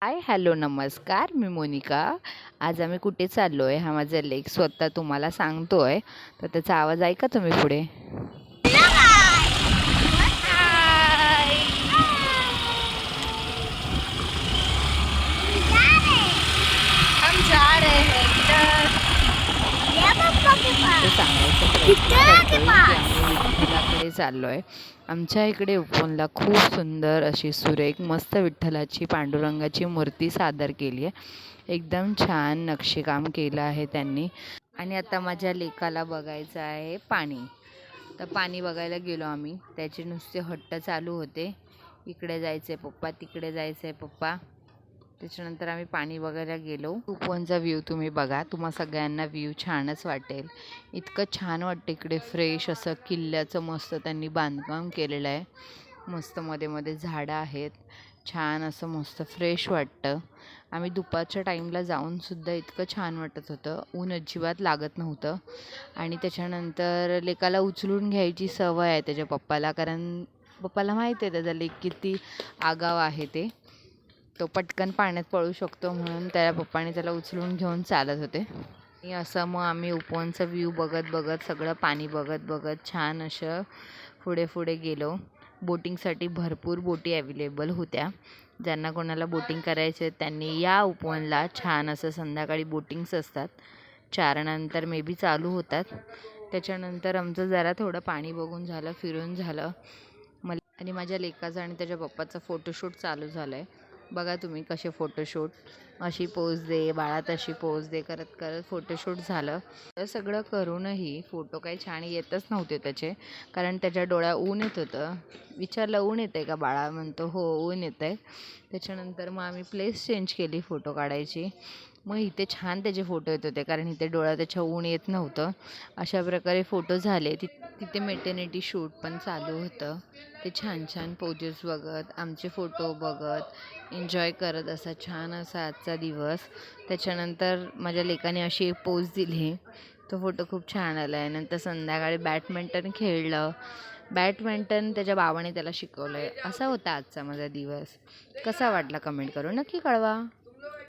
हाय, hello, नमस्कार. मी मोनिका. आज आम्ही कुठे चाललो आहे हा माझा लेख स्वतः तुम्हाला सांगतो आहे. तर त्याचा आवाज ऐका तुम्ही पुढे. हम जा रहे हैं ते सांगायचा प्रयत्न करतोय की आम्ही विठ्ठलाकडे चाललो आहे. आमच्या इकडे उपवनला खूप सुंदर अशी सुरेख मस्त विठ्ठलाची पांडुरंगाची मूर्ती सादर केली आहे. एकदम छान नक्षीकाम केलं आहे त्यांनी. आणि आता माझ्या लेकाला बघायचं आहे पाणी. तर पाणी बघायला गेलो आम्ही. त्याचे नुसते हट्ट चालू होते, इकडे जायचं आहे पप्पा, तिकडे जायचं आहे पप्पा. त्याच्यानंतर आम्ही पाणी बघायला गेलो. उपवनचा व्ह्यू तुम्ही बघा, तुम्हा सगळ्यांना व्ह्यू छानच वाटेल. इतकं छान वाटतं इकडे, फ्रेश असं किल्ल्याचं मस्त त्यांनी बांधकाम केलेलं आहे. मस्त मध्ये मध्ये झाडं आहेत, छान असं मस्त फ्रेश वाटतं. आम्ही दुपारच्या टाईमला जाऊनसुद्धा इतकं छान वाटत होतं, ऊन अजिबात लागत नव्हतं. आणि त्याच्यानंतर लेकाला उचलून घ्यायची सवय आहे त्याच्या पप्पाला, कारण पप्पाला माहीत आहे त्याचा लेक किती आगाव आहे ते. तो पटकन पाण्यात पळू शकतो, म्हणून त्याला पप्पाने त्याला उचलून घेऊन चालत होते. आणि असं मग आम्ही उपवनचा व्ह्यू बघत बघत, सगळं पाणी बघत बघत छान असं पुढे पुढे गेलो. बोटिंगसाठी भरपूर बोटी अवेलेबल होत्या. ज्यांना कोणाला बोटिंग करायचे त्यांनी या उपवनला. छान असं संध्याकाळी बोटिंग्स असतात, 4 नंतर मे बी चालू होतात. त्याच्यानंतर आमचं जरा थोडं पाणी बघून झालं, फिरून झालं. आणि माझ्या लेकाचा आणि त्याच्या पप्पाचा फोटोशूट चालू झालं आहे. बघा तुम्ही कसे फोटोशूट, अशी पोज दे बाळा, तशी पोज दे करत करत फोटोशूट झालं. तर सगळं करूनही फोटो काही छान येतच नव्हते त्याचे, कारण त्याच्या डोळ्या ऊन येत होतं. विचारलं ऊन येतं आहे का बाळा, म्हणतो हो ऊन येतं आहे. त्याच्यानंतर मग आम्ही प्लेस चेंज केली फोटो काढायची. मग इथे छान त्याचे फोटो येत होते, कारण इथे डोळा त्याच्या ऊन येत नव्हतं. अशा प्रकारे फोटो झाले. तिथे मेटर्निटी शूट पण चालू होतं. ते छान छान पोजेस बघत, आमचे फोटो बघत, एन्जॉय करत असा छान असा आजचा दिवस. त्याच्यानंतर माझ्या लेकाने अशी एक पोज दिली, तो फोटो खूप छान आला आहे. नंतर संध्याकाळी बॅडमिंटन खेळलं. बॅडमिंटन त्याच्या बाबाने त्याला शिकवलं आहे. असा होता आजचा माझा दिवस. कसा वाटला कमेंट करून नक्की कळवा.